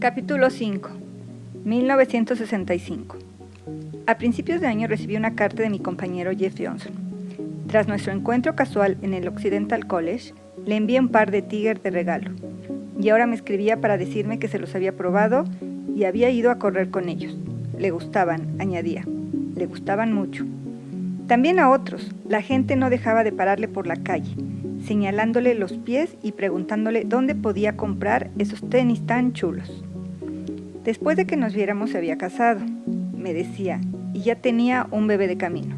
Capítulo 5. 1965. A principios de año recibí una carta de mi compañero Jeff Johnson. Tras nuestro encuentro casual en el Occidental College, le envié un par de Tiger de regalo, y ahora me escribía para decirme que se los había probado y había ido a correr con ellos. Le gustaban, añadía, le gustaban mucho. También a otros, la gente no dejaba de pararle por la calle, señalándole los pies y preguntándole dónde podía comprar esos tenis tan chulos. Después de que nos viéramos se había casado, me decía, y ya tenía un bebé de camino.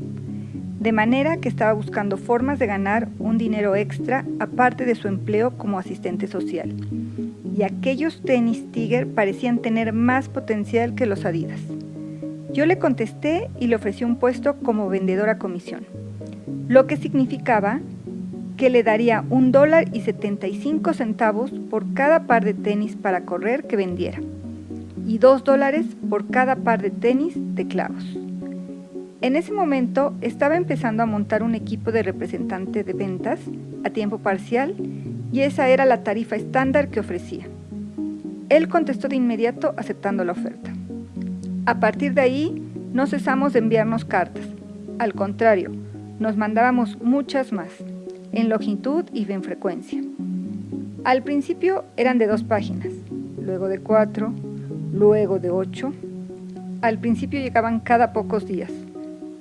De manera que estaba buscando formas de ganar un dinero extra aparte de su empleo como asistente social. Y aquellos tenis Tiger parecían tener más potencial que los Adidas. Yo le contesté y le ofrecí un puesto como vendedor a comisión, lo que significaba que le daría $1.75 por cada par de tenis para correr que vendiera y $2 por cada par de tenis de clavos. En ese momento estaba empezando a montar un equipo de representante de ventas a tiempo parcial y esa era la tarifa estándar que ofrecía. Él contestó de inmediato aceptando la oferta. A partir de ahí no cesamos de enviarnos cartas. Al contrario, nos mandábamos muchas más, en longitud y en frecuencia. Al principio eran de 2 páginas, luego de 4, luego de 8. Al principio llegaban cada pocos días.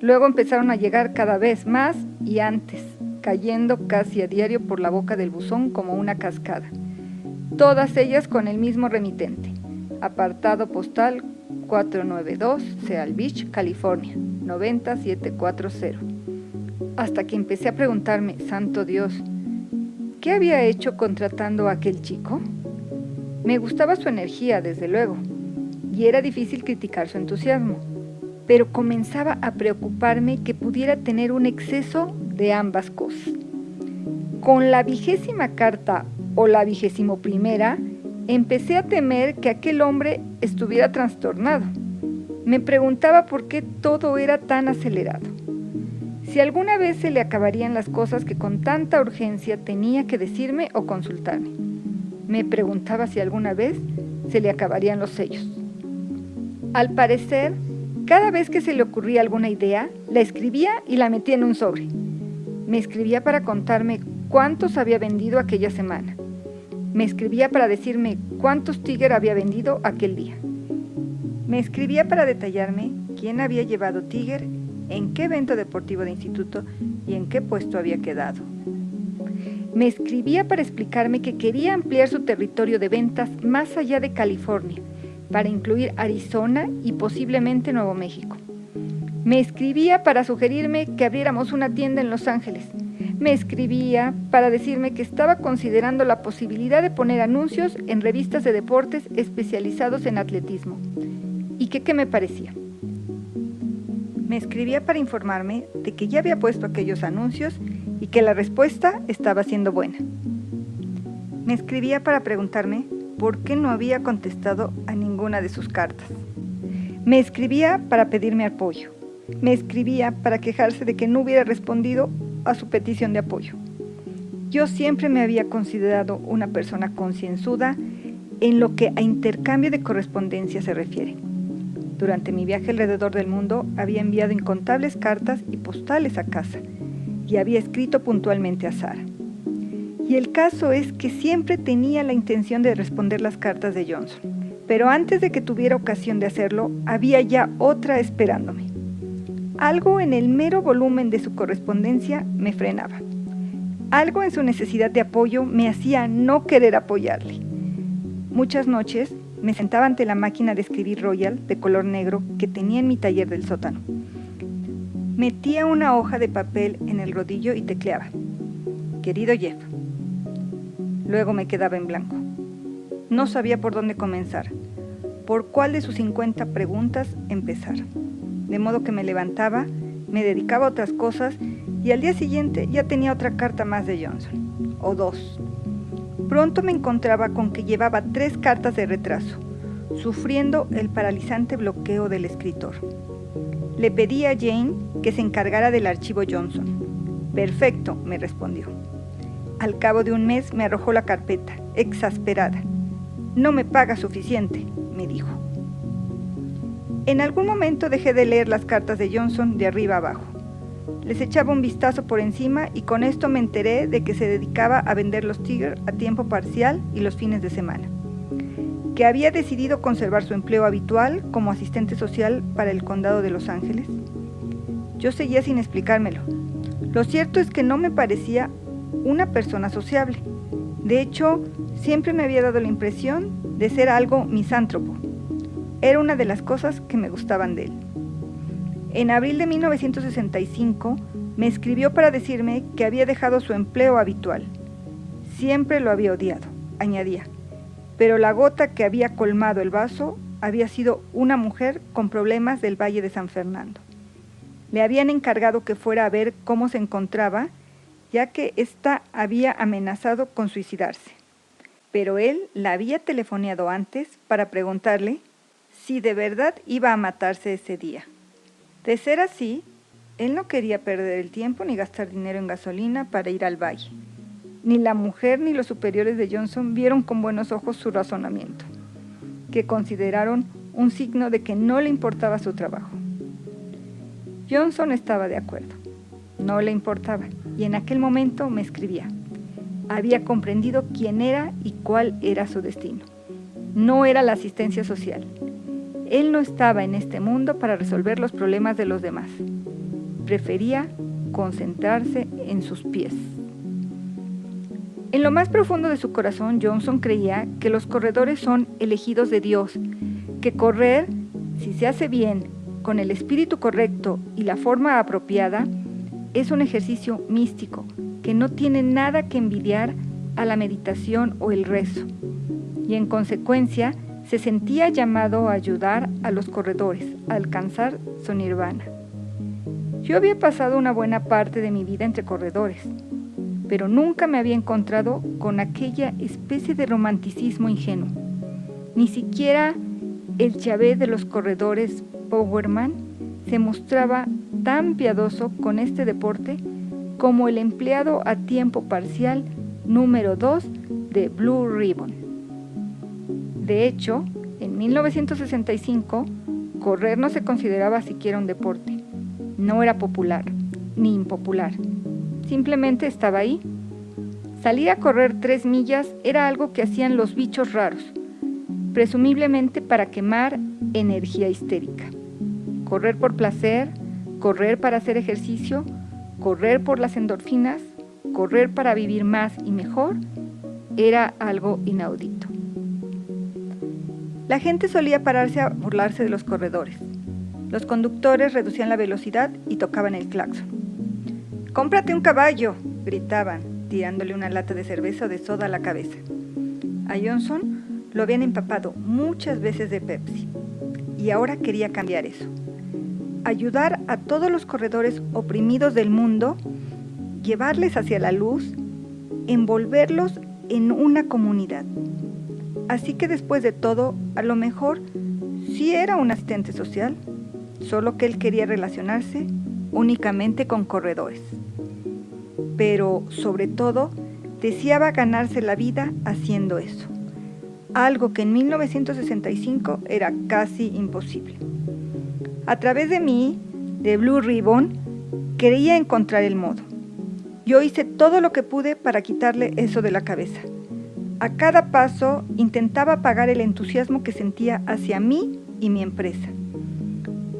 Luego empezaron a llegar cada vez más y antes, cayendo casi a diario por la boca del buzón como una cascada. Todas ellas con el mismo remitente. Apartado postal 492, Seal Beach, California, 90740. Hasta que empecé a preguntarme, santo Dios, ¿qué había hecho contratando a aquel chico? Me gustaba su energía, desde luego, y era difícil criticar su entusiasmo, pero comenzaba a preocuparme que pudiera tener un exceso de ambas cosas. Con la 20ª carta o la 21ª, empecé a temer que aquel hombre estuviera trastornado. Me preguntaba por qué todo era tan acelerado. Si alguna vez se le acabarían las cosas que con tanta urgencia tenía que decirme o consultarme. Me preguntaba si alguna vez se le acabarían los sellos. Al parecer, cada vez que se le ocurría alguna idea, la escribía y la metía en un sobre. Me escribía para contarme cuántos había vendido aquella semana. Me escribía para decirme cuántos Tiger había vendido aquel día. Me escribía para detallarme quién había llevado Tiger, en qué evento deportivo de instituto y en qué puesto había quedado. Me escribía para explicarme que quería ampliar su territorio de ventas más allá de California, para incluir Arizona y posiblemente Nuevo México. Me escribía para sugerirme que abriéramos una tienda en Los Ángeles. Me escribía para decirme que estaba considerando la posibilidad de poner anuncios en revistas de deportes especializados en atletismo. ¿Y qué me parecía? Me escribía para informarme de que ya había puesto aquellos anuncios y que la respuesta estaba siendo buena. Me escribía para preguntarme por qué no había contestado a ninguna de sus cartas. Me escribía para pedirme apoyo. Me escribía para quejarse de que no hubiera respondido a su petición de apoyo. Yo siempre me había considerado una persona concienzuda en lo que a intercambio de correspondencia se refiere. Durante mi viaje alrededor del mundo había enviado incontables cartas y postales a casa y había escrito puntualmente a Sara. Y el caso es que siempre tenía la intención de responder las cartas de Johnson, pero antes de que tuviera ocasión de hacerlo, había ya otra esperándome. Algo en el mero volumen de su correspondencia me frenaba. Algo en su necesidad de apoyo me hacía no querer apoyarle. Muchas noches me sentaba ante la máquina de escribir Royal de color negro que tenía en mi taller del sótano. Metía una hoja de papel en el rodillo y tecleaba. Querido Jeff. Luego me quedaba en blanco. No sabía por dónde comenzar, por cuál de sus 50 preguntas empezar. De modo que me levantaba, me dedicaba a otras cosas y al día siguiente ya tenía otra carta más de Johnson, o 2. Pronto me encontraba con que llevaba 3 cartas de retraso, sufriendo el paralizante bloqueo del escritor. Le pedí a Jane que se encargara del archivo Johnson. Perfecto, me respondió. Al cabo de un mes me arrojó la carpeta, exasperada. No me paga suficiente, me dijo. En algún momento dejé de leer las cartas de Johnson de arriba abajo. Les echaba un vistazo por encima y con esto me enteré de que se dedicaba a vender los Tigers a tiempo parcial y los fines de semana, que había decidido conservar su empleo habitual como asistente social para el condado de Los Ángeles. Yo seguía sin explicármelo. Lo cierto es que no me parecía una persona sociable. De hecho, siempre me había dado la impresión de ser algo misántropo. Era una de las cosas que me gustaban de él. En abril de 1965 me escribió para decirme que había dejado su empleo habitual. Siempre lo había odiado, añadía, pero la gota que había colmado el vaso había sido una mujer con problemas del Valle de San Fernando. Le habían encargado que fuera a ver cómo se encontraba, ya que ésta había amenazado con suicidarse. Pero él la había telefoneado antes para preguntarle si de verdad iba a matarse ese día. De ser así, él no quería perder el tiempo ni gastar dinero en gasolina para ir al valle. Ni la mujer ni los superiores de Johnson vieron con buenos ojos su razonamiento, que consideraron un signo de que no le importaba su trabajo. Johnson estaba de acuerdo. No le importaba, y en aquel momento me escribía. Había comprendido quién era y cuál era su destino. No era la asistencia social. Él no estaba en este mundo para resolver los problemas de los demás. Prefería concentrarse en sus pies. En lo más profundo de su corazón, Johnson creía que los corredores son elegidos de Dios, que correr, si se hace bien, con el espíritu correcto y la forma apropiada, es un ejercicio místico que no tiene nada que envidiar a la meditación o el rezo, y en consecuencia se sentía llamado a ayudar a los corredores a alcanzar su nirvana. Yo había pasado una buena parte de mi vida entre corredores, pero nunca me había encontrado con aquella especie de romanticismo ingenuo. Ni siquiera el Chávez de los corredores Bowerman se mostraba tan piadoso con este deporte como el empleado a tiempo parcial número 2 de Blue Ribbon. De hecho, en 1965, correr no se consideraba siquiera un deporte. No era popular, ni impopular. Simplemente estaba ahí. Salir a correr 3 millas era algo que hacían los bichos raros, presumiblemente para quemar energía histérica. Correr por placer, correr para hacer ejercicio, correr por las endorfinas, correr para vivir más y mejor, era algo inaudito. La gente solía pararse a burlarse de los corredores. Los conductores reducían la velocidad y tocaban el claxon. ¡Cómprate un caballo!, gritaban, tirándole una lata de cerveza o de soda a la cabeza. A Johnson lo habían empapado muchas veces de Pepsi, y ahora quería cambiar eso. Ayudar a todos los corredores oprimidos del mundo, llevarles hacia la luz, envolverlos en una comunidad. Así que después de todo, a lo mejor sí era un asistente social, solo que él quería relacionarse únicamente con corredores. Pero, sobre todo, deseaba ganarse la vida haciendo eso, algo que en 1965 era casi imposible. A través de mí, de Blue Ribbon, quería encontrar el modo. Yo hice todo lo que pude para quitarle eso de la cabeza. A cada paso intentaba apagar el entusiasmo que sentía hacia mí y mi empresa.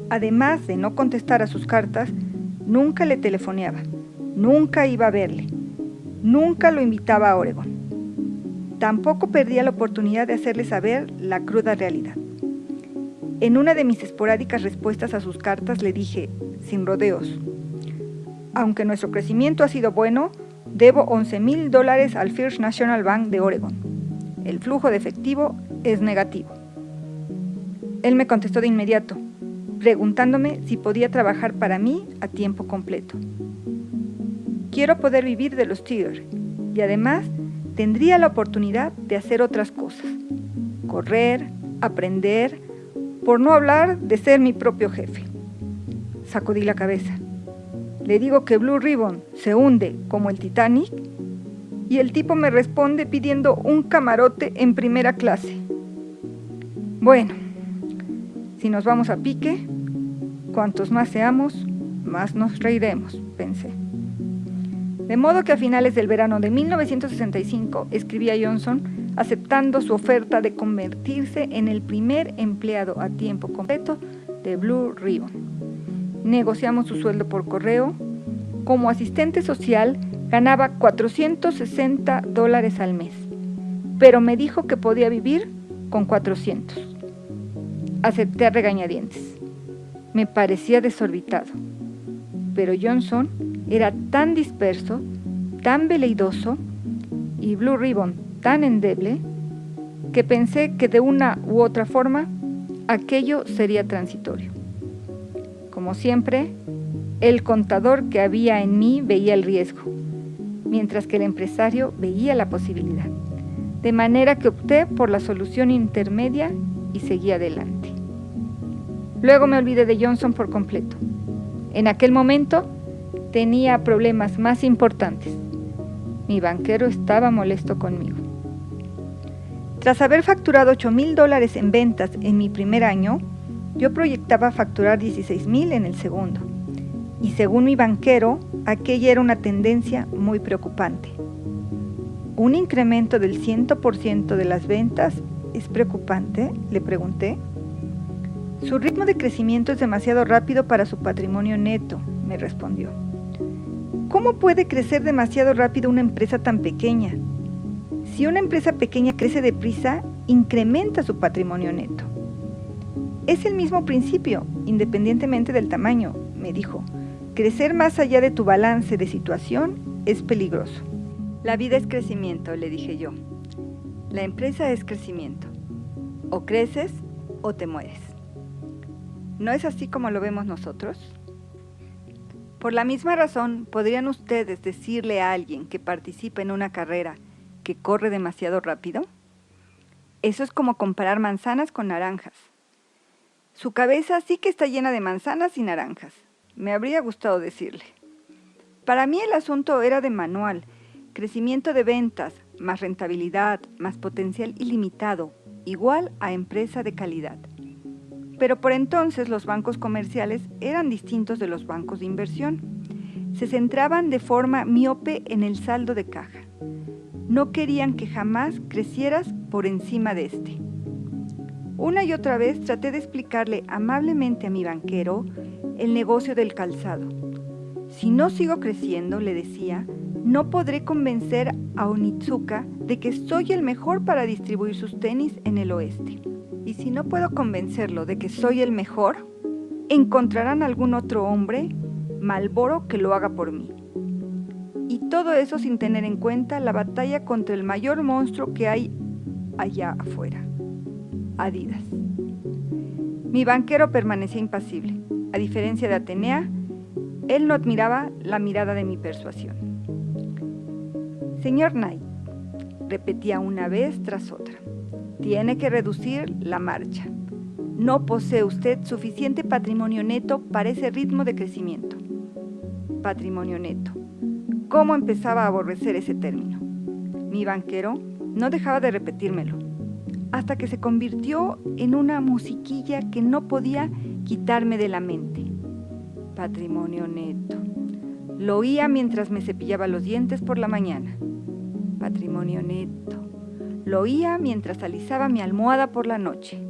Además de no contestar a sus cartas, nunca le telefoneaba, nunca iba a verle, nunca lo invitaba a Oregon. Tampoco perdía la oportunidad de hacerle saber la cruda realidad. En una de mis esporádicas respuestas a sus cartas le dije, sin rodeos, aunque nuestro crecimiento ha sido bueno, debo $11,000 al First National Bank de Oregon. El flujo de efectivo es negativo. Él me contestó de inmediato, preguntándome si podía trabajar para mí a tiempo completo. Quiero poder vivir de los Tigers y además tendría la oportunidad de hacer otras cosas. Correr, aprender, por no hablar de ser mi propio jefe. Sacudí la cabeza. Le digo que Blue Ribbon se hunde como el Titanic y el tipo me responde pidiendo un camarote en primera clase. Bueno, si nos vamos a pique, cuantos más seamos, más nos reiremos, pensé. De modo que a finales del verano de 1965 escribí a Johnson aceptando su oferta de convertirse en el primer empleado a tiempo completo de Blue Ribbon. Negociamos su sueldo por correo. Como asistente social ganaba $460 al mes, pero me dijo que podía vivir con 400. Acepté a regañadientes. Me parecía desorbitado, pero Johnson era tan disperso, tan veleidoso y Blue Ribbon tan endeble que pensé que de una u otra forma aquello sería transitorio. Como siempre, el contador que había en mí veía el riesgo, mientras que el empresario veía la posibilidad, de manera que opté por la solución intermedia y seguí adelante. Luego me olvidé de Johnson por completo. En aquel momento tenía problemas más importantes. Mi banquero estaba molesto conmigo. Tras haber facturado $8,000 en ventas en mi primer año, yo proyectaba facturar $16,000 en el segundo. Y según mi banquero, aquella era una tendencia muy preocupante. ¿Un incremento del 100% de las ventas es preocupante?, le pregunté. Su ritmo de crecimiento es demasiado rápido para su patrimonio neto, me respondió. ¿Cómo puede crecer demasiado rápido una empresa tan pequeña? Si una empresa pequeña crece deprisa, incrementa su patrimonio neto. Es el mismo principio, independientemente del tamaño, me dijo. Crecer más allá de tu balance de situación es peligroso. La vida es crecimiento, le dije yo. La empresa es crecimiento. O creces o te mueres. ¿No es así como lo vemos nosotros? Por la misma razón, ¿podrían ustedes decirle a alguien que participa en una carrera que corre demasiado rápido? Eso es como comparar manzanas con naranjas. Su cabeza sí que está llena de manzanas y naranjas. Me habría gustado decirle. Para mí el asunto era de manual. Crecimiento de ventas, más rentabilidad, más potencial ilimitado, igual a empresa de calidad. Pero por entonces los bancos comerciales eran distintos de los bancos de inversión. Se centraban de forma miope en el saldo de caja. No querían que jamás crecieras por encima de este. Una y otra vez traté de explicarle amablemente a mi banquero el negocio del calzado. Si no sigo creciendo, le decía, no podré convencer a Onitsuka de que soy el mejor para distribuir sus tenis en el oeste. Y si no puedo convencerlo de que soy el mejor, encontrarán algún otro hombre, Marlboro, que lo haga por mí. Y todo eso sin tener en cuenta la batalla contra el mayor monstruo que hay allá afuera, Adidas. Mi banquero permanecía impasible. A diferencia de Atenea, él no admiraba la mirada de mi persuasión. Señor Knight, repetía una vez tras otra, tiene que reducir la marcha. No posee usted suficiente patrimonio neto para ese ritmo de crecimiento. Patrimonio neto. ¿Cómo empezaba a aborrecer ese término? Mi banquero no dejaba de repetírmelo, hasta que se convirtió en una musiquilla que no podía quitarme de la mente. Patrimonio neto. Lo oía mientras me cepillaba los dientes por la mañana. Patrimonio neto. Lo oía mientras alisaba mi almohada por la noche.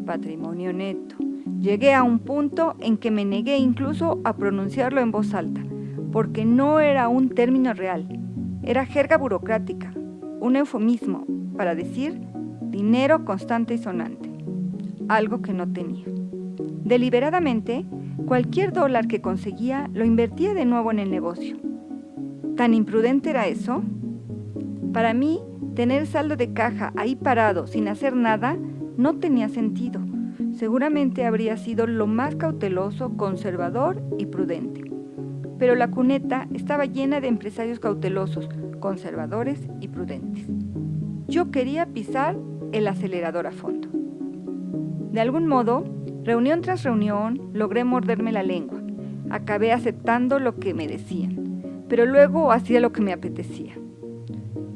Patrimonio neto. Llegué a un punto en que me negué incluso a pronunciarlo en voz alta, porque no era un término real, era jerga burocrática, un eufemismo para decir dinero constante y sonante, algo que no tenía. Deliberadamente, cualquier dólar que conseguía lo invertía de nuevo en el negocio. ¿Tan imprudente era eso? Para mí, tener saldo de caja ahí parado sin hacer nada no tenía sentido. Seguramente habría sido lo más cauteloso, conservador y prudente. Pero la cuneta estaba llena de empresarios cautelosos, conservadores y prudentes. Yo quería pisar el acelerador a fondo. De algún modo, reunión tras reunión, logré morderme la lengua. Acabé aceptando lo que me decían, pero luego hacía lo que me apetecía.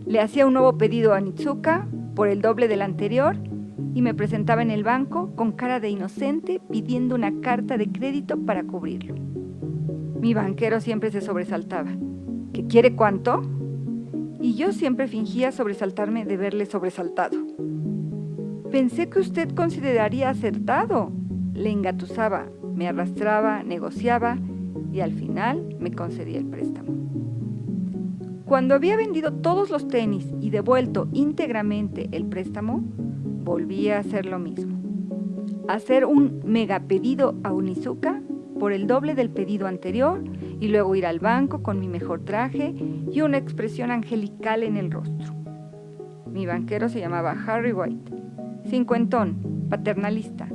Le hacía un nuevo pedido a Onitsuka por el doble del anterior y me presentaba en el banco con cara de inocente pidiendo una carta de crédito para cubrirlo. Mi banquero siempre se sobresaltaba. ¿Qué quiere cuánto? Y yo siempre fingía sobresaltarme de verle sobresaltado. Pensé que usted consideraría acertado. Le engatusaba, me arrastraba, negociaba y al final me concedía el préstamo. Cuando había vendido todos los tenis y devuelto íntegramente el préstamo, volvía a hacer lo mismo. Hacer un mega pedido a Onizuka por el doble del pedido anterior y luego ir al banco con mi mejor traje y una expresión angelical en el rostro. Mi banquero se llamaba Harry White, cincuentón, paternalista,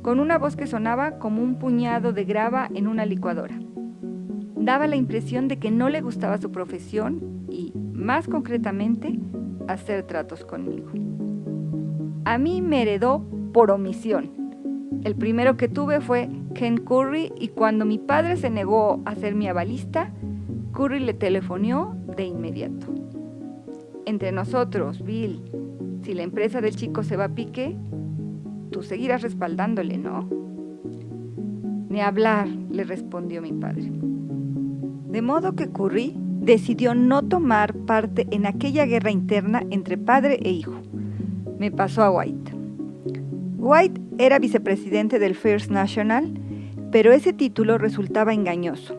con una voz que sonaba como un puñado de grava en una licuadora. Daba la impresión de que no le gustaba su profesión y, más concretamente, hacer tratos conmigo. A mí me heredó por omisión. El primero que tuve fue Ken Curry y cuando mi padre se negó a ser mi avalista, Curry le telefoneó de inmediato. Entre nosotros, Bill, si la empresa del chico se va a pique, tú seguirás respaldándole, ¿no? Ni hablar, le respondió mi padre. De modo que Curry decidió no tomar parte en aquella guerra interna entre padre e hijo. Me pasó a White. White era vicepresidente del First National, pero ese título resultaba engañoso.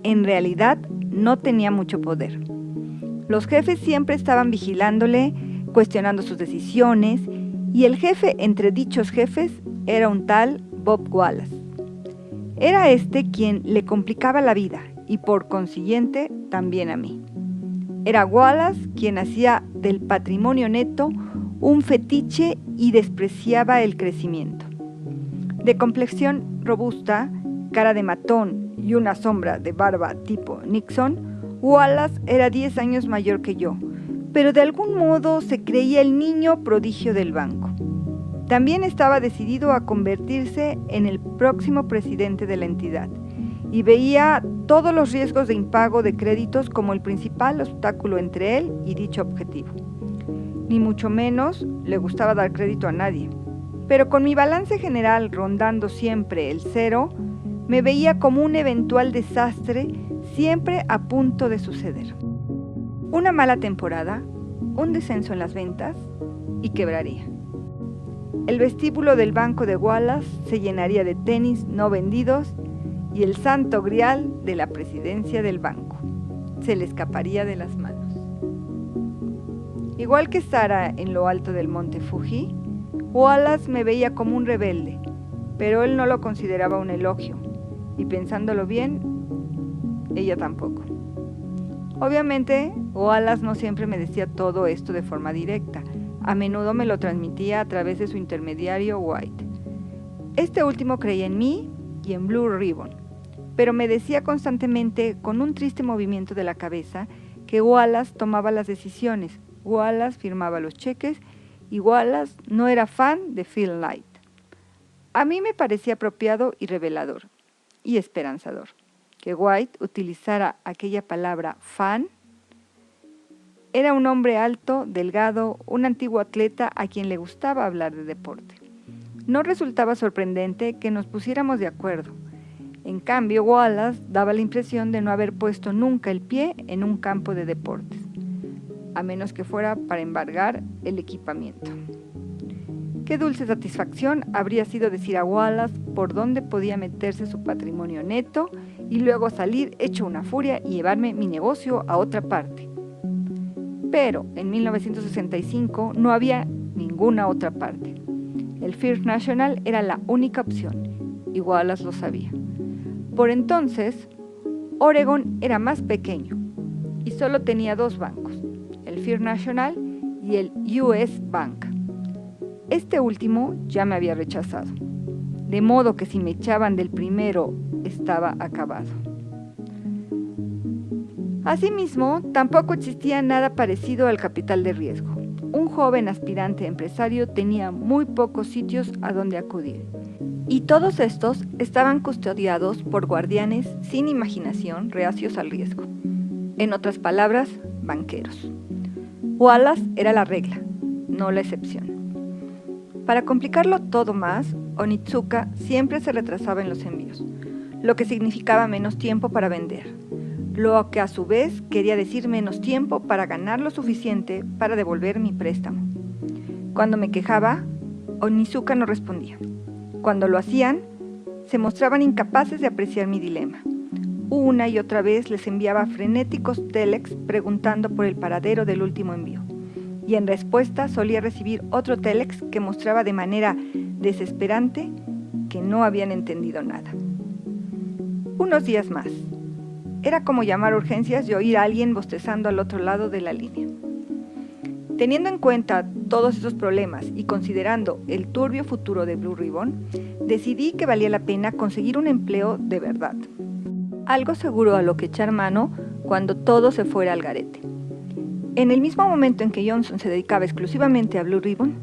En realidad, no tenía mucho poder. Los jefes siempre estaban vigilándole, cuestionando sus decisiones, y el jefe entre dichos jefes era un tal Bob Wallace. Era este quien le complicaba la vida, y por consiguiente también a mí. Era Wallace quien hacía del patrimonio neto un fetiche y despreciaba el crecimiento. De complexión robusta, cara de matón y una sombra de barba tipo Nixon, Wallace era 10 años mayor que yo, pero de algún modo se creía el niño prodigio del banco. También estaba decidido a convertirse en el próximo presidente de la entidad y veía todos los riesgos de impago de créditos como el principal obstáculo entre él y dicho objetivo. Ni mucho menos le gustaba dar crédito a nadie, pero con mi balance general rondando siempre el cero, me veía como un eventual desastre siempre a punto de suceder. Una mala temporada, un descenso en las ventas y quebraría. El vestíbulo del banco de Wallace se llenaría de tenis no vendidos y el santo grial de la presidencia del banco se le escaparía de las manos. Igual que Sara en lo alto del monte Fuji, Wallace me veía como un rebelde, pero él no lo consideraba un elogio, y pensándolo bien, ella tampoco. Obviamente, Wallace no siempre me decía todo esto de forma directa, a menudo me lo transmitía a través de su intermediario White. Este último creía en mí y en Blue Ribbon, pero me decía constantemente, con un triste movimiento de la cabeza, que Wallace tomaba las decisiones, Wallace firmaba los cheques y Wallace no era fan de Phil Knight. A mí me parecía apropiado y revelador, y esperanzador, que White utilizara aquella palabra fan. Era un hombre alto, delgado, un antiguo atleta a quien le gustaba hablar de deporte. No resultaba sorprendente que nos pusiéramos de acuerdo. En cambio, Wallace daba la impresión de no haber puesto nunca el pie en un campo de deportes, a menos que fuera para embargar el equipamiento. Qué dulce satisfacción habría sido decir a Wallace por dónde podía meterse su patrimonio neto y luego salir hecho una furia y llevarme mi negocio a otra parte. Pero en 1965 no había ninguna otra parte. El First National era la única opción, y Wallace lo sabía. Por entonces, Oregon era más pequeño y solo tenía 2 bancos, el First National y el US Bank. Este último ya me había rechazado, de modo que si me echaban del primero estaba acabado. Asimismo, tampoco existía nada parecido al capital de riesgo. Un joven aspirante empresario tenía muy pocos sitios a donde acudir, y todos estos estaban custodiados por guardianes sin imaginación, reacios al riesgo. En otras palabras, banqueros. Wallace era la regla, no la excepción. Para complicarlo todo más, Onitsuka siempre se retrasaba en los envíos, lo que significaba menos tiempo para vender, lo que a su vez quería decir menos tiempo para ganar lo suficiente para devolver mi préstamo. Cuando me quejaba, Onitsuka no respondía. Cuando lo hacían, se mostraban incapaces de apreciar mi dilema. Una y otra vez les enviaba frenéticos telex preguntando por el paradero del último envío. Y en respuesta solía recibir otro telex que mostraba de manera desesperante que no habían entendido nada. Unos días más. Era como llamar a urgencias y oír a alguien bostezando al otro lado de la línea. Teniendo en cuenta todos esos problemas y considerando el turbio futuro de Blue Ribbon, decidí que valía la pena conseguir un empleo de verdad. Algo seguro a lo que echar mano cuando todo se fuera al garete. En el mismo momento en que Johnson se dedicaba exclusivamente a Blue Ribbon,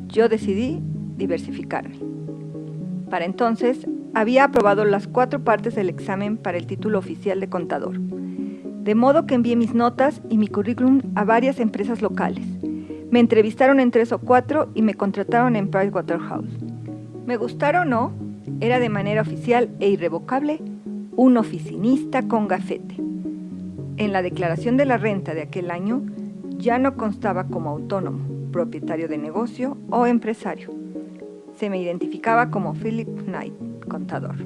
yo decidí diversificarme. Para entonces, había aprobado las 4 partes del examen para el título oficial de contador, de modo que envié mis notas y mi currículum a varias empresas locales. Me entrevistaron en 3 o 4 y me contrataron en Pricewaterhouse. Me gustara o no, era de manera oficial e irrevocable un oficinista con gafete. En la declaración de la renta de aquel año, ya no constaba como autónomo, propietario de negocio o empresario. Se me identificaba como Philip Knight, contador.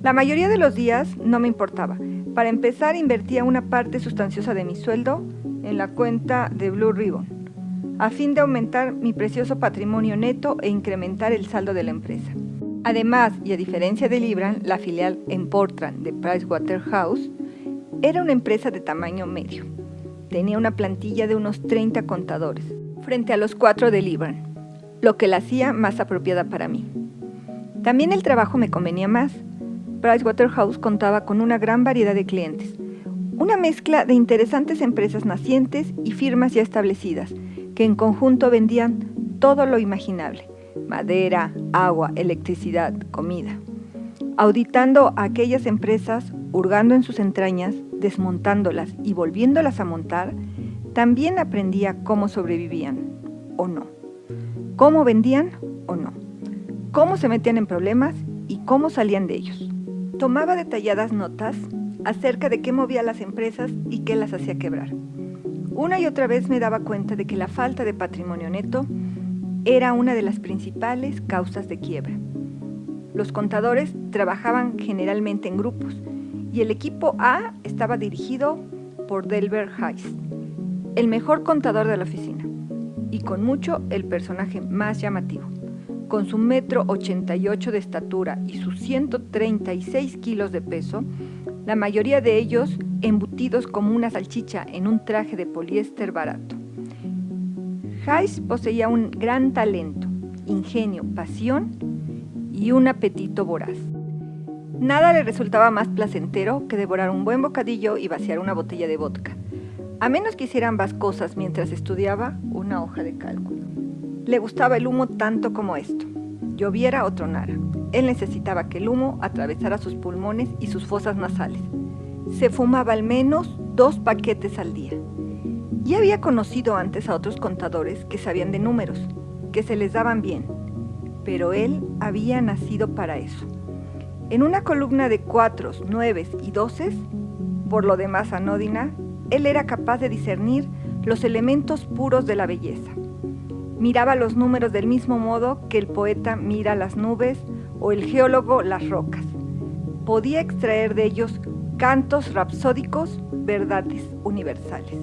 La mayoría de los días no me importaba. Para empezar, invertía una parte sustanciosa de mi sueldo en la cuenta de Blue Ribbon, a fin de aumentar mi precioso patrimonio neto e incrementar el saldo de la empresa. Además, y a diferencia de Libran, la filial en Portland de Pricewaterhouse, era una empresa de tamaño medio. Tenía una plantilla de unos 30 contadores, frente a los 4 de Libran, lo que la hacía más apropiada para mí. También el trabajo me convenía más. Pricewaterhouse contaba con una gran variedad de clientes, una mezcla de interesantes empresas nacientes y firmas ya establecidas, que en conjunto vendían todo lo imaginable: madera, agua, electricidad, comida. Auditando a aquellas empresas, hurgando en sus entrañas, desmontándolas y volviéndolas a montar, también aprendía cómo sobrevivían o no, cómo vendían o no, cómo se metían en problemas y cómo salían de ellos. Tomaba detalladas notas acerca de qué movía las empresas y qué las hacía quebrar. Una y otra vez me daba cuenta de que la falta de patrimonio neto era una de las principales causas de quiebra. Los contadores trabajaban generalmente en grupos y el equipo A estaba dirigido por Delbert Heiss, el mejor contador de la oficina y con mucho el personaje más llamativo. Con su 1,88 m de estatura y sus 136 kilos de peso, la mayoría de ellos embutidos como una salchicha en un traje de poliéster barato. Heiss poseía un gran talento, ingenio, pasión y un apetito voraz. Nada le resultaba más placentero que devorar un buen bocadillo y vaciar una botella de vodka, a menos que hiciera ambas cosas mientras estudiaba una hoja de cálculo. Le gustaba el humo tanto como esto, lloviera o tronara. Él necesitaba que el humo atravesara sus pulmones y sus fosas nasales. Se fumaba al menos 2 paquetes al día. Ya había conocido antes a otros contadores que sabían de números, que se les daban bien, pero él había nacido para eso. En una columna de 4, 9 y 12, por lo demás anódina, él era capaz de discernir los elementos puros de la belleza. Miraba los números del mismo modo que el poeta mira las nubes o el geólogo las rocas. Podía extraer de ellos cantos rapsódicos, verdades universales.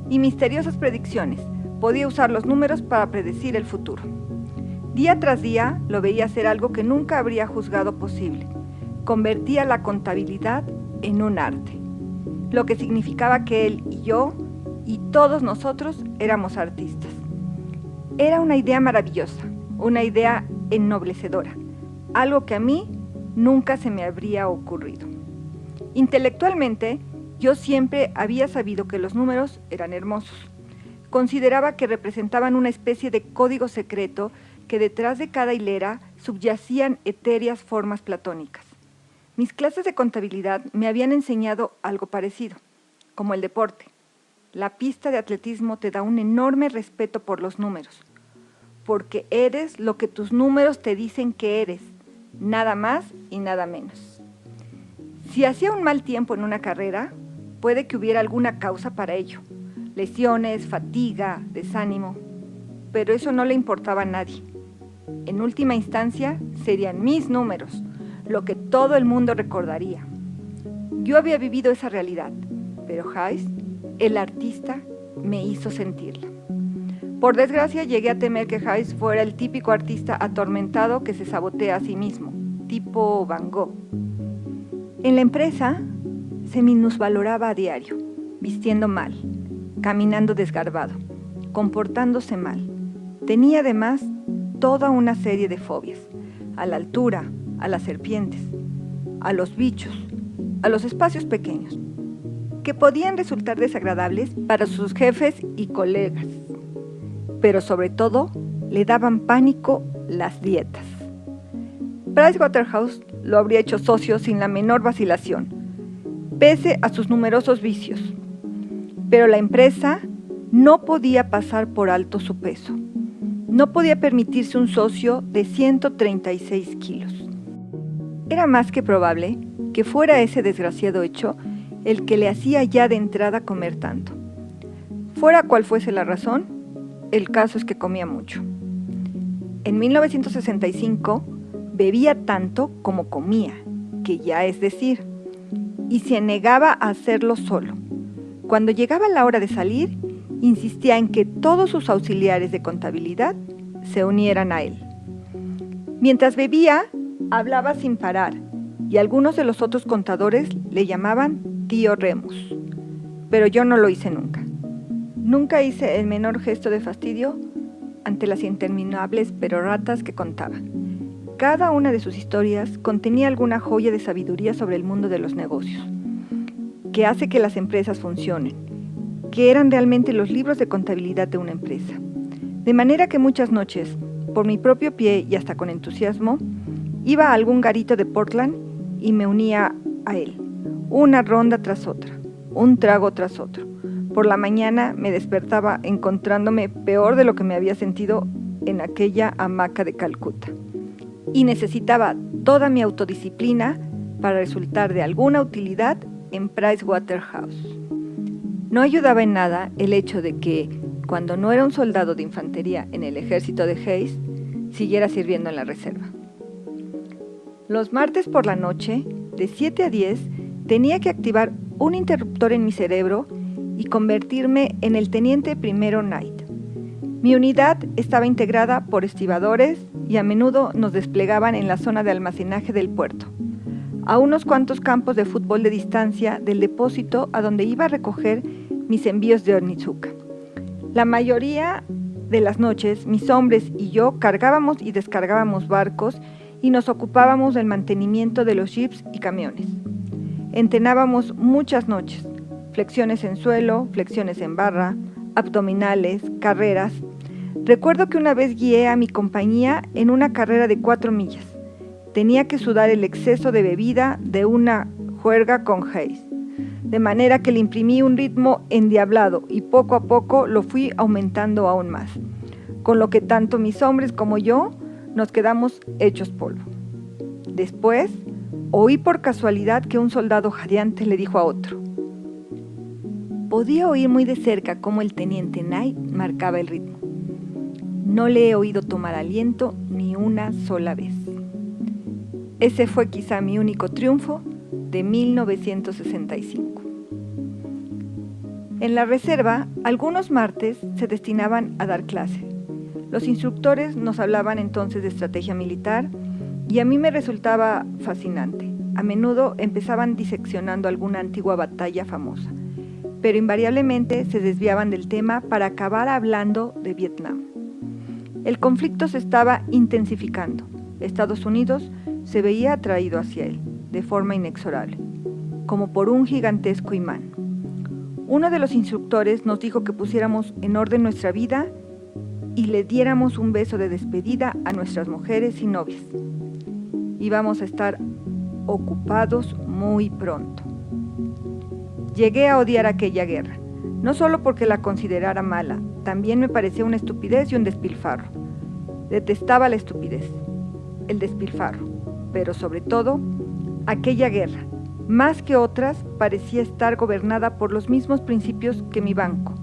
Y misteriosas predicciones. Podía usar los números para predecir el futuro. Día tras día lo veía hacer algo que nunca habría juzgado posible. Convertía la contabilidad en un arte, lo que significaba que él y yo y todos nosotros éramos artistas. Era una idea maravillosa, una idea ennoblecedora, algo que a mí nunca se me habría ocurrido. Intelectualmente, yo siempre había sabido que los números eran hermosos. Consideraba que representaban una especie de código secreto que detrás de cada hilera subyacían etéreas formas platónicas. Mis clases de contabilidad me habían enseñado algo parecido, como el deporte. La pista de atletismo te da un enorme respeto por los números. porque eres lo que tus números te dicen que eres, nada más y nada menos. Si hacía un mal tiempo en una carrera, puede que hubiera alguna causa para ello, lesiones, fatiga, desánimo, pero eso no le importaba a nadie. En última instancia, serían mis números, lo que todo el mundo recordaría. Yo había vivido esa realidad, pero Hayes, el artista, me hizo sentirla. Por desgracia, llegué a temer que Hayes fuera el típico artista atormentado que se sabotea a sí mismo, tipo Van Gogh. En la empresa se minusvaloraba a diario, vistiendo mal, caminando desgarbado, comportándose mal. Tenía además toda una serie de fobias, a la altura, a las serpientes, a los bichos, a los espacios pequeños, que podían resultar desagradables para sus jefes y colegas, pero sobre todo le daban pánico las dietas. Pricewaterhouse lo habría hecho socio sin la menor vacilación, pese a sus numerosos vicios, pero la empresa no podía pasar por alto su peso. No podía permitirse un socio de 136 kilos. Era más que probable que fuera ese desgraciado hecho el que le hacía ya de entrada comer tanto. Fuera cual fuese la razón, el caso es que comía mucho. En 1965 bebía tanto como comía, que ya es decir, y se negaba a hacerlo solo. Cuando llegaba la hora de salir, insistía en que todos sus auxiliares de contabilidad se unieran a él. Mientras bebía, hablaba sin parar, y algunos de los otros contadores le llamaban Tío Remus, pero yo no lo hice nunca. Nunca hice el menor gesto de fastidio ante las interminables peroratas que contaba. Cada una de sus historias contenía alguna joya de sabiduría sobre el mundo de los negocios, que hace que las empresas funcionen, que eran realmente los libros de contabilidad de una empresa. De manera que muchas noches, por mi propio pie y hasta con entusiasmo, iba a algún garito de Portland y me unía a él, una ronda tras otra, un trago tras otro. Por la mañana me despertaba encontrándome peor de lo que me había sentido en aquella hamaca de Calcuta. Y necesitaba toda mi autodisciplina para resultar de alguna utilidad en Pricewaterhouse. No ayudaba en nada el hecho de que, cuando no era un soldado de infantería en el ejército de Hayes, siguiera sirviendo en la reserva. Los martes por la noche, de 7 a 10, tenía que activar un interruptor en mi cerebro y convertirme en el teniente primero Knight. Mi unidad estaba integrada por estibadores y a menudo nos desplegaban en la zona de almacenaje del puerto, a unos cuantos campos de fútbol de distancia del depósito a donde iba a recoger mis envíos de Onitsuka. La mayoría de las noches, mis hombres y yo cargábamos y descargábamos barcos y nos ocupábamos del mantenimiento de los jeeps y camiones. Entrenábamos muchas noches, flexiones en suelo, flexiones en barra, abdominales, carreras. Recuerdo que una vez guié a mi compañía en una carrera de 4 millas. Tenía que sudar el exceso de bebida de una juerga con Hayes, de manera que le imprimí un ritmo endiablado y poco a poco lo fui aumentando aún más, con lo que tanto mis hombres como yo nos quedamos hechos polvo. Después, oí por casualidad que un soldado jadeante le dijo a otro. Podía oír muy de cerca cómo el teniente Knight marcaba el ritmo. No le he oído tomar aliento ni una sola vez. Ese fue quizá mi único triunfo de 1965. En la reserva, algunos martes se destinaban a dar clase. Los instructores nos hablaban entonces de estrategia militar y a mí me resultaba fascinante. A menudo empezaban diseccionando alguna antigua batalla famosa, pero invariablemente se desviaban del tema para acabar hablando de Vietnam. El conflicto se estaba intensificando. Estados Unidos se veía atraído hacia él, de forma inexorable, como por un gigantesco imán. Uno de los instructores nos dijo que pusiéramos en orden nuestra vida y le diéramos un beso de despedida a nuestras mujeres y novias. Íbamos a estar ocupados muy pronto. Llegué a odiar aquella guerra, no solo porque la considerara mala, también me parecía una estupidez y un despilfarro. Detestaba la estupidez, el despilfarro, pero sobre todo, aquella guerra, más que otras, parecía estar gobernada por los mismos principios que mi banco.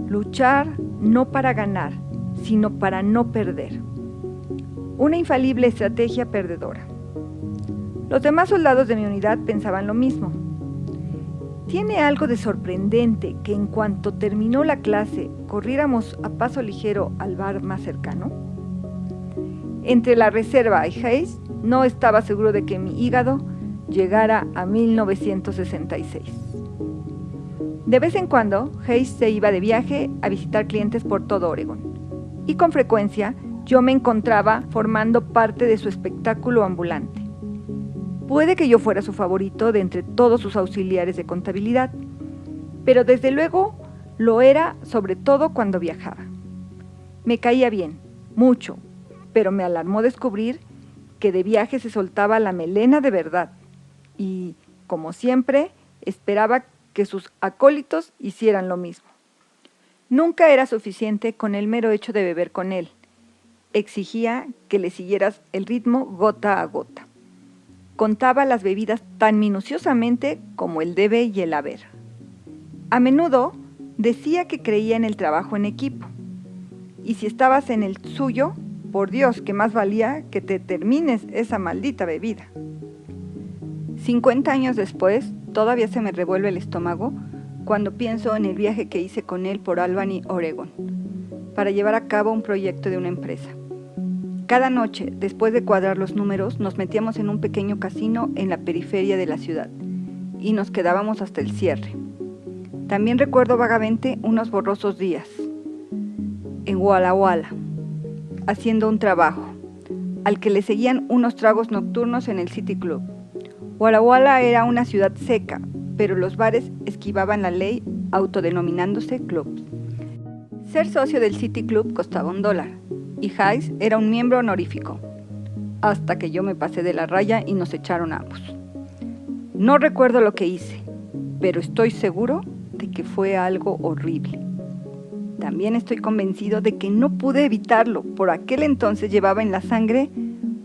Luchar no para ganar, sino para no perder. Una infalible estrategia perdedora. Los demás soldados de mi unidad pensaban lo mismo. Tiene algo de sorprendente que en cuanto terminó la clase corriéramos a paso ligero al bar más cercano. Entre la reserva y Hayes no estaba seguro de que mi hígado llegara a 1966. De vez en cuando, Hayes se iba de viaje a visitar clientes por todo Oregón, y con frecuencia yo me encontraba formando parte de su espectáculo ambulante. Puede que yo fuera su favorito de entre todos sus auxiliares de contabilidad, pero desde luego lo era sobre todo cuando viajaba. Me caía bien, mucho, pero me alarmó descubrir que de viaje se soltaba la melena de verdad y, como siempre, esperaba que sus acólitos hicieran lo mismo. Nunca era suficiente con el mero hecho de beber con él. Exigía que le siguieras el ritmo gota a gota. Contaba las bebidas tan minuciosamente como el debe y el haber. A menudo decía que creía en el trabajo en equipo. Y si estabas en el suyo, por Dios, que más valía que te termines esa maldita bebida. 50 años después, todavía se me revuelve el estómago cuando pienso en el viaje que hice con él por Albany, Oregón, para llevar a cabo un proyecto de una empresa. Cada noche, después de cuadrar los números, nos metíamos en un pequeño casino en la periferia de la ciudad y nos quedábamos hasta el cierre. También recuerdo vagamente unos borrosos días en Walla Walla, haciendo un trabajo, al que le seguían unos tragos nocturnos en el City Club. Walla Walla era una ciudad seca, pero los bares esquivaban la ley autodenominándose clubs. Ser socio del City Club costaba $1 y Hayes era un miembro honorífico, hasta que yo me pasé de la raya y nos echaron a ambos. No recuerdo lo que hice, pero estoy seguro de que fue algo horrible. También estoy convencido de que no pude evitarlo. Por aquel entonces llevaba en la sangre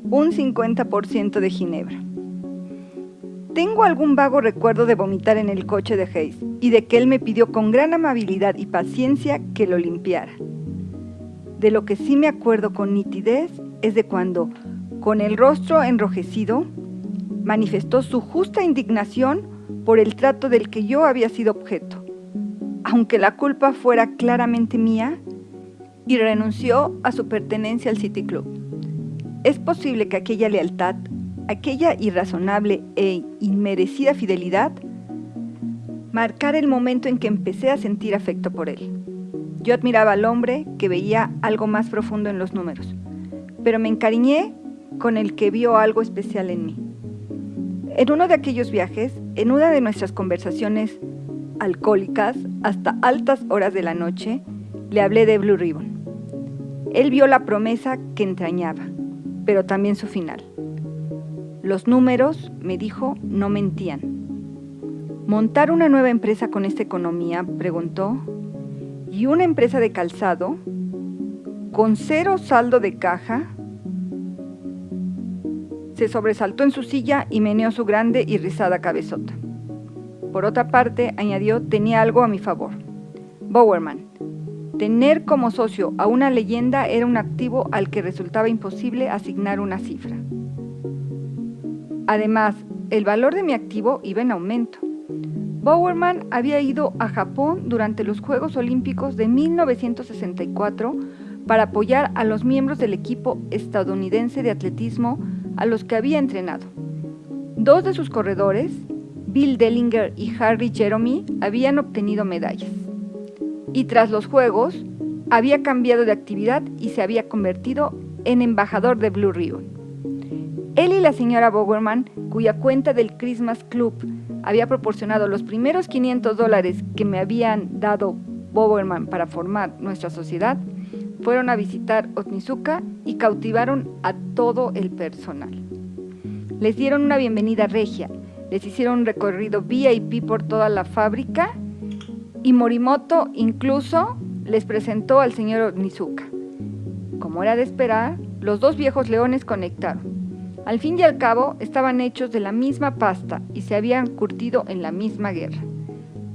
un 50% de ginebra. Tengo algún vago recuerdo de vomitar en el coche de Hayes y de que él me pidió con gran amabilidad y paciencia que lo limpiara. De lo que sí me acuerdo con nitidez es de cuando, con el rostro enrojecido, manifestó su justa indignación por el trato del que yo había sido objeto, aunque la culpa fuera claramente mía, y renunció a su pertenencia al City Club. Es posible que aquella lealtad, aquella irrazonable e inmerecida fidelidad, marcara el momento en que empecé a sentir afecto por él. Yo admiraba al hombre que veía algo más profundo en los números, pero me encariñé con el que vio algo especial en mí. En uno de aquellos viajes, en una de nuestras conversaciones alcohólicas hasta altas horas de la noche, le hablé de Blue Ribbon. Él vio la promesa que entrañaba, pero también su final. Los números, me dijo, no mentían. ¿Montar una nueva empresa con esta economía?, preguntó. ¿Y una empresa de calzado? ¿Con 0 saldo de caja? Se sobresaltó en su silla y meneó su grande y rizada cabezota. Por otra parte, añadió, tenía algo a mi favor. Bowerman. Tener como socio a una leyenda era un activo al que resultaba imposible asignar una cifra. Además, el valor de mi activo iba en aumento. Bowerman había ido a Japón durante los Juegos Olímpicos de 1964 para apoyar a los miembros del equipo estadounidense de atletismo a los que había entrenado. 2 de sus corredores, Bill Dellinger y Harry Jeremy, habían obtenido medallas. Y tras los Juegos, había cambiado de actividad y se había convertido en embajador de Blue Ribbon. Él y la señora Bowerman, cuya cuenta del Christmas Club había proporcionado los primeros $500 que me habían dado Bowerman para formar nuestra sociedad, fueron a visitar Otnizuka y cautivaron a todo el personal. Les dieron una bienvenida regia, les hicieron un recorrido VIP por toda la fábrica y Morimoto incluso les presentó al señor Otnizuka. Como era de esperar, los dos viejos leones conectaron. Al fin y al cabo, estaban hechos de la misma pasta y se habían curtido en la misma guerra.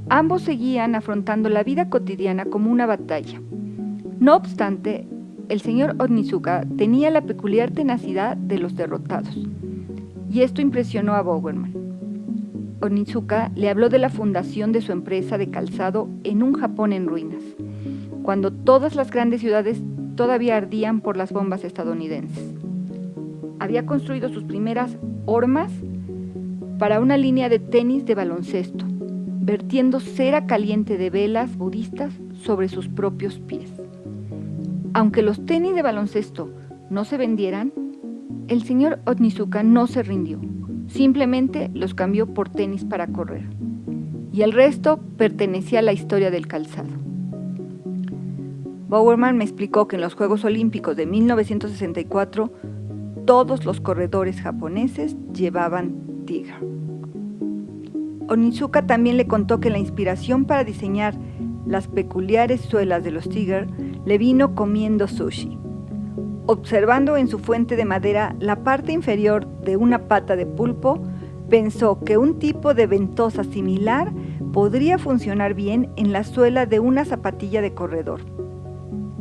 Ambos seguían afrontando la vida cotidiana como una batalla. No obstante, el señor Onizuka tenía la peculiar tenacidad de los derrotados, y esto impresionó a Bowerman. Onizuka le habló de la fundación de su empresa de calzado en un Japón en ruinas, cuando todas las grandes ciudades todavía ardían por las bombas estadounidenses. Había construido sus primeras hormas para una línea de tenis de baloncesto, vertiendo cera caliente de velas budistas sobre sus propios pies. Aunque los tenis de baloncesto no se vendieran, el señor Onizuka no se rindió, simplemente los cambió por tenis para correr, y el resto pertenecía a la historia del calzado. Bowerman me explicó que en los Juegos Olímpicos de 1964 todos los corredores japoneses llevaban Tiger. Onizuka también le contó que la inspiración para diseñar las peculiares suelas de los Tiger le vino comiendo sushi. Observando en su fuente de madera la parte inferior de una pata de pulpo, pensó que un tipo de ventosa similar podría funcionar bien en la suela de una zapatilla de corredor.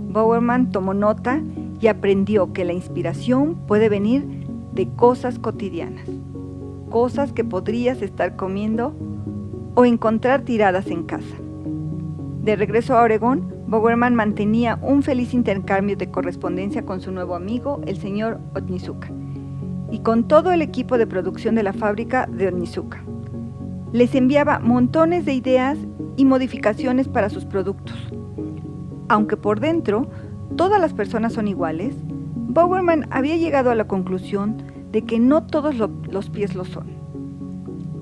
Bowerman tomó nota y aprendió que la inspiración puede venir de cosas cotidianas, cosas que podrías estar comiendo o encontrar tiradas en casa. De regreso a Oregón, Bowerman mantenía un feliz intercambio de correspondencia con su nuevo amigo, el señor Onizuka, y con todo el equipo de producción de la fábrica de Onizuka. Les enviaba montones de ideas y modificaciones para sus productos. Aunque por dentro todas las personas son iguales, Bowerman había llegado a la conclusión de que no todos los pies lo son.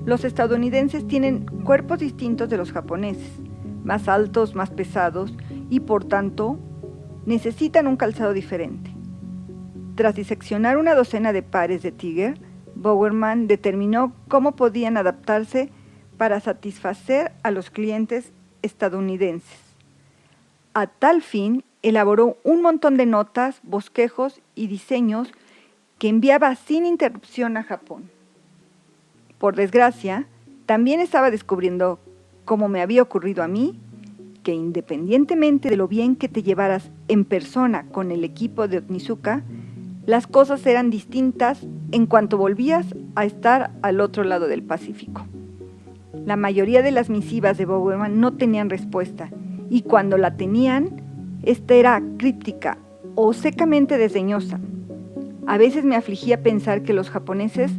Los estadounidenses tienen cuerpos distintos de los japoneses, más altos, más pesados, y por tanto necesitan un calzado diferente. Tras diseccionar una docena de pares de Tiger, Bowerman determinó cómo podían adaptarse para satisfacer a los clientes estadounidenses. A tal fin, elaboró un montón de notas, bosquejos y diseños que enviaba sin interrupción a Japón. Por desgracia, también estaba descubriendo, como me había ocurrido a mí, que independientemente de lo bien que te llevaras en persona con el equipo de Onizuka, las cosas eran distintas en cuanto volvías a estar al otro lado del Pacífico. La mayoría de las misivas de Bowerman no tenían respuesta, y cuando la tenían, esta era críptica o secamente desdeñosa. A veces me afligía pensar que los japoneses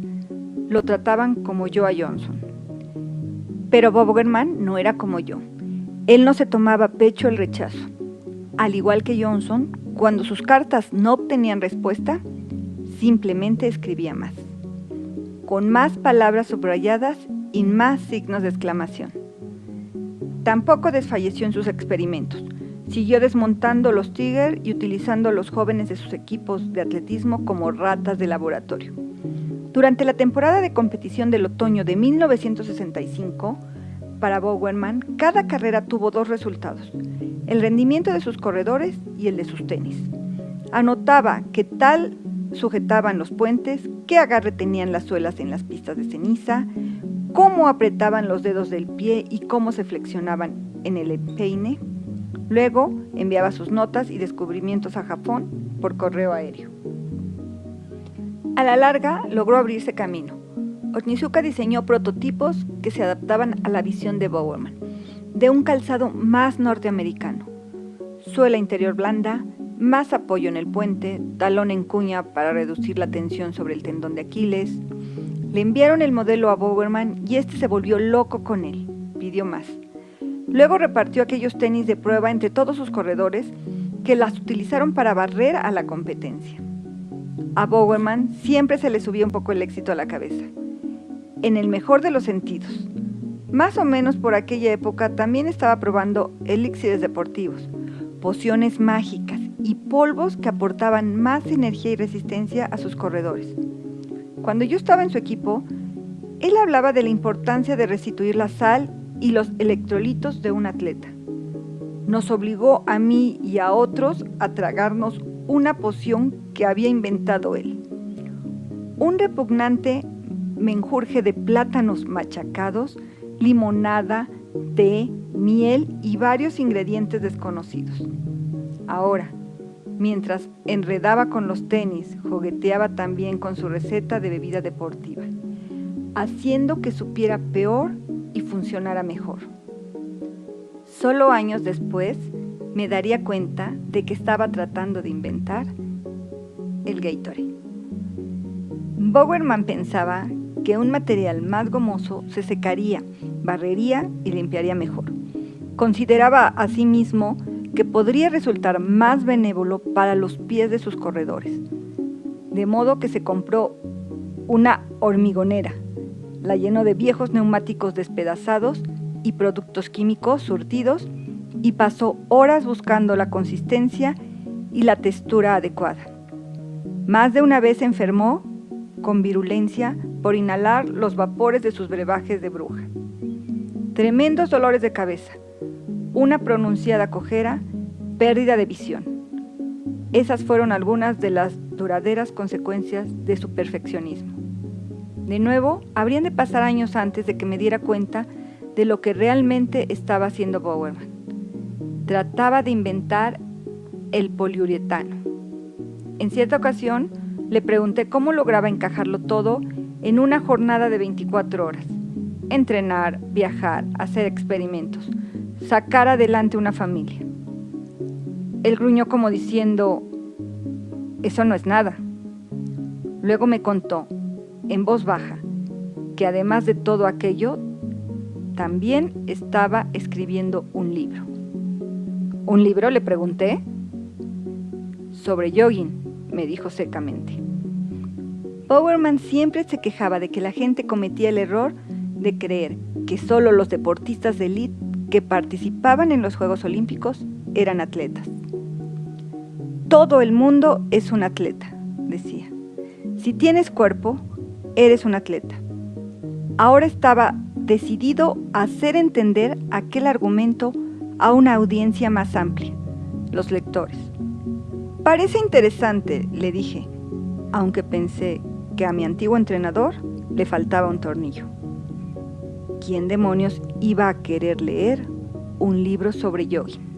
lo trataban como yo a Johnson. Pero Bowerman no era como yo. Él no se tomaba a pecho el rechazo. Al igual que Johnson, cuando sus cartas no obtenían respuesta, simplemente escribía más, con más palabras subrayadas y más signos de exclamación. Tampoco desfalleció en sus experimentos. Siguió desmontando los Tiger y utilizando a los jóvenes de sus equipos de atletismo como ratas de laboratorio. Durante la temporada de competición del otoño de 1965, para Bowerman, cada carrera tuvo dos resultados: el rendimiento de sus corredores y el de sus tenis. Anotaba qué tal sujetaban los puentes, qué agarre tenían las suelas en las pistas de ceniza, cómo apretaban los dedos del pie y cómo se flexionaban en el empeine. Luego enviaba sus notas y descubrimientos a Japón por correo aéreo. A la larga logró abrirse camino. Onizuka diseñó prototipos que se adaptaban a la visión de Bowerman, de un calzado más norteamericano. Suela interior blanda, más apoyo en el puente, talón en cuña para reducir la tensión sobre el tendón de Aquiles. Le enviaron el modelo a Bowerman y este se volvió loco con él, pidió más. Luego repartió aquellos tenis de prueba entre todos sus corredores que las utilizaron para barrer a la competencia. A Bowerman siempre se le subía un poco el éxito a la cabeza, en el mejor de los sentidos. Más o menos por aquella época también estaba probando elixires deportivos, pociones mágicas y polvos que aportaban más energía y resistencia a sus corredores. Cuando yo estaba en su equipo, él hablaba de la importancia de restituir la sal y los electrolitos de un atleta. Nos obligó a mí y a otros a tragarnos una poción que había inventado él. Un repugnante menjurje de plátanos machacados, limonada, té, miel y varios ingredientes desconocidos. Ahora, mientras enredaba con los tenis, jugueteaba también con su receta de bebida deportiva, haciendo que supiera peor y funcionara mejor. Solo años después me daría cuenta de que estaba tratando de inventar el Gatorade. Bowerman pensaba que un material más gomoso se secaría, barrería y limpiaría mejor. Consideraba asimismo que podría resultar más benévolo para los pies de sus corredores, de modo que se compró una hormigonera, la llenó de viejos neumáticos despedazados y productos químicos surtidos y pasó horas buscando la consistencia y la textura adecuada. Más de una vez se enfermó con virulencia por inhalar los vapores de sus brebajes de bruja. Tremendos dolores de cabeza, una pronunciada cojera, pérdida de visión. Esas fueron algunas de las duraderas consecuencias de su perfeccionismo. De nuevo, habrían de pasar años antes de que me diera cuenta de lo que realmente estaba haciendo Bowerman. Trataba de inventar el poliuretano. En cierta ocasión, le pregunté cómo lograba encajarlo todo en una jornada de 24 horas. Entrenar, viajar, hacer experimentos, sacar adelante una familia. Él gruñó como diciendo, eso no es nada. Luego me contó, en voz baja, que además de todo aquello, también estaba escribiendo un libro. ¿Un libro?, le pregunté. Sobre jogging, me dijo secamente. Bowerman siempre se quejaba de que la gente cometía el error de creer que solo los deportistas de élite que participaban en los Juegos Olímpicos eran atletas. Todo el mundo es un atleta, decía. Si tienes cuerpo, eres un atleta. Ahora estaba decidido a hacer entender aquel argumento a una audiencia más amplia, los lectores. Parece interesante, le dije, aunque pensé que a mi antiguo entrenador le faltaba un tornillo. ¿Quién demonios iba a querer leer un libro sobre jogging?